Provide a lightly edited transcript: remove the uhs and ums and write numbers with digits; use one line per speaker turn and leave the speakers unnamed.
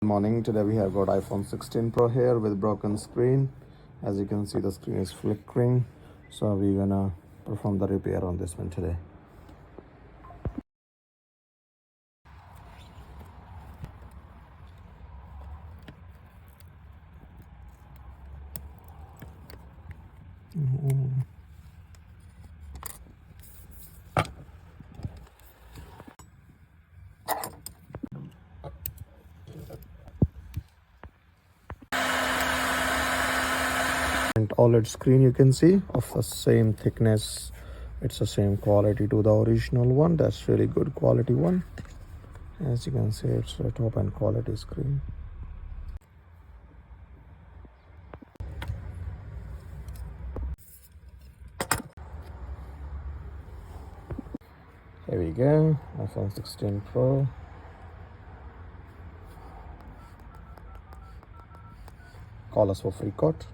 morning. Today we have got iPhone 16 Pro here with broken screen. As you can see, the screen is flickering, so we're gonna perform the repair on this one today. And OLED screen, you can see, of the same thickness. It's the same quality to the original one. That's really good quality one. As you can see, it's a top end quality screen. Here we go, iPhone 16 Pro. Call us for free quote.